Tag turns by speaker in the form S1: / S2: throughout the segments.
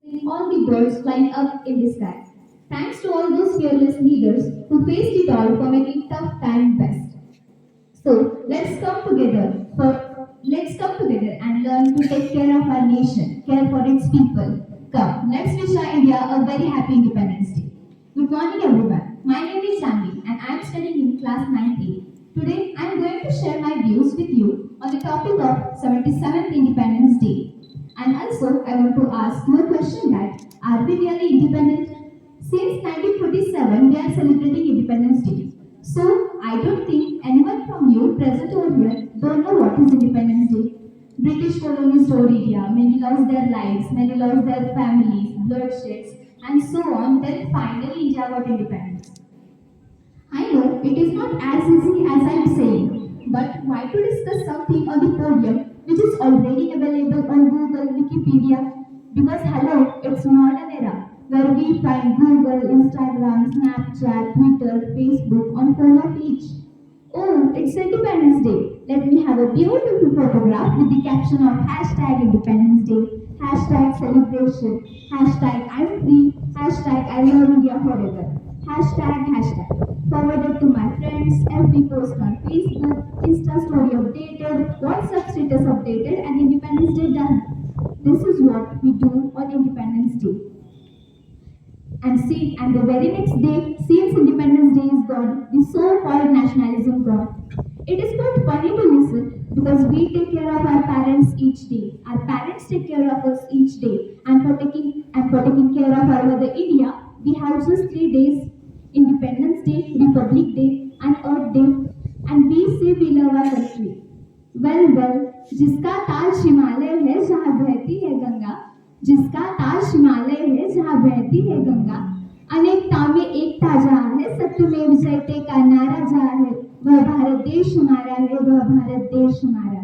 S1: seeing all the birds flying up in the sky. Thanks to all those fearless leaders who faced it all for making tough time best. So let's come together and learn to take care of our nation, care for its people. Come, let's wish our India a very happy Independence Day. Good morning everyone. My name is Janvi and I am studying in class 9A. Today I am going to share my views with you on the topic of 77th Independence Day. And also I want to ask you a question that are we really independent? Since 1947 we are celebrating Independence Day. So I don't think anyone from you present over here don't know what is Independence Day. British colonies ruled India, many lost their lives, many lost their families, bloodsheds, and so on. Then finally India got independence. I know it is not as easy as I am saying, but why to discuss something on the podium which is already available on Google, Wikipedia? Because hello, it's modern era where we find Google, Instagram, Snapchat, Twitter, Facebook on phone of each. Oh, it's Independence Day. Let me have a beautiful photograph with the caption of hashtag Independence Day, hashtag celebration, hashtag I'm free, hashtag I love India forever, hashtag. Forwarded to my friends, FB post on Facebook, Insta story updated, WhatsApp status updated, and Independence Day done. This is what we do on Independence Day. And the very next day, since Independence Day is gone, the so-called nationalism gone. It is quite funny to listen because we take care of our parents each day. Our parents take care of us each day. And for taking care of our mother India, we have just 3 days: Independence Day, Republic Day, and Earth Day. And we say we love our country. well, जिसका ताज हिमालय है जहाँ बहती है गंगा, जिसका ताज हिमालय है जहाँ बहती है गंगा, अनेकता में एकता जहाँ है, सत्यमेव जयते का नारा जहाँ है, वह भारत देश हमारा है, वह भारत देश हमारा है.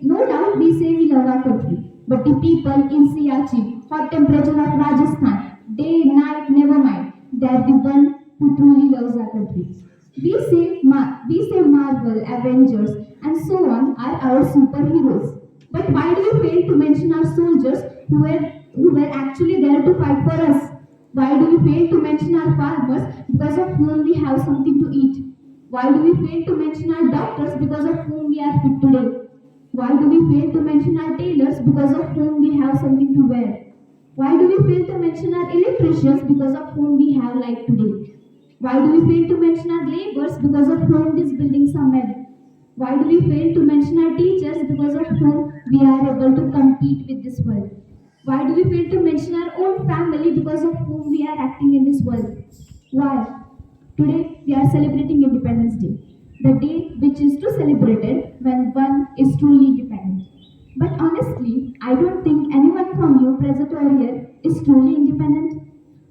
S1: No doubt we say we love our country, but the people in Siachen, hot temperature of Rajasthan, day, night, never mind, they are the one who truly loves our country. We say Marvel, Avengers, and so on are our superheroes. But why do you fail to mention our soldiers who were actually there to fight for us? Why do we fail to mention our farmers because of whom we have something to eat? Why do we fail to mention our doctors because of whom we are fit today? Why do we fail to mention our tailors because of whom we have something to wear? Why do we fail to mention our electricians because of whom we have light today? Why do we fail to mention our laborers because of whom these buildings are made? Why do we fail to mention our teachers because of whom we are able to compete with this world? Why do we fail to mention our own family because of whom we are acting in this world? Why? Today we are celebrating Independence Day, the day which is to celebrate it when one is truly independent. But honestly, I don't think anyone from you present over here is truly independent.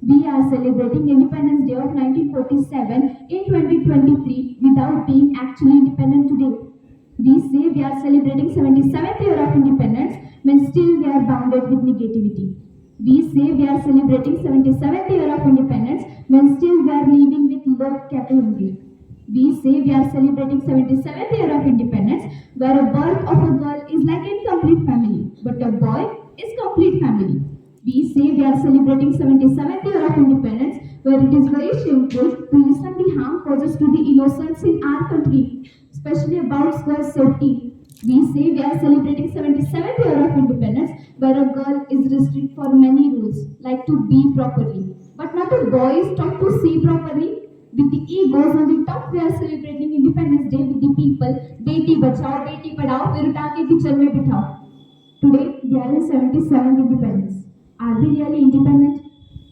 S1: We are celebrating Independence Day of 1947 in 2023 without being actually independent today. We say we are celebrating 77th year of independence when still we are bounded with negativity. We say we are celebrating 77th year of independence when still we are living with low capability. We say we are celebrating 77th year of independence where a birth of a girl is like incomplete family, but a boy is complete family. We say we are celebrating 77th year of independence where it is very shameful to listen the harm causes to the innocents in our country, especially about girls' safety. We say we are celebrating 77th year of independence where a girl is restricted for many rules like to be properly. But not a boy is taught to see properly. With the egos on the top, we are celebrating Independence Day with the people. Beti bachao, beti padhao, फिर उठा के kitchen में बिठाओ. Today, we are in 77th independence. Are we really independent?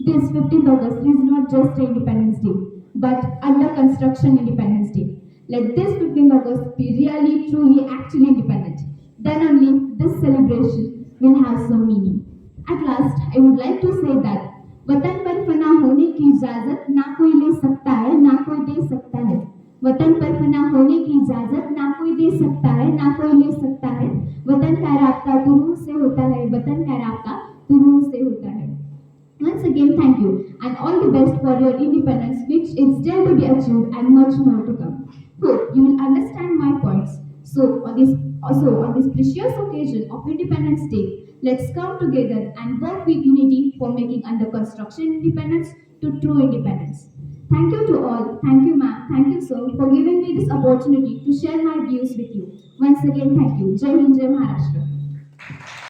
S1: This 15th August is not just Independence Day, but under construction Independence Day. Let this 15th August be really, truly, actually independent. Then only this celebration will have some meaning. At last, I would like to say that वतन पर फना होने की इजाजत ना कोई ले सकता है ना कोई दे सकता है. वतन पर फना होने की इजाजत ना कोई दे सकता है ना कोई ले सकता है. वतन का राब्ता तुरूह से होता है, वतन का राब्ता तुरूह से होता है. Once again, thank you and all the best for your independence, which is still to be achieved and much more to come. Hope you will understand my points. So, on this precious occasion of Independence Day, let's come together and work with unity for making under construction independence to true independence. Thank you to all. Thank you, ma'am. Thank you, sir, for giving me this opportunity to share my views with you. Once again, thank you. Jai Hind, Jai Maharashtra.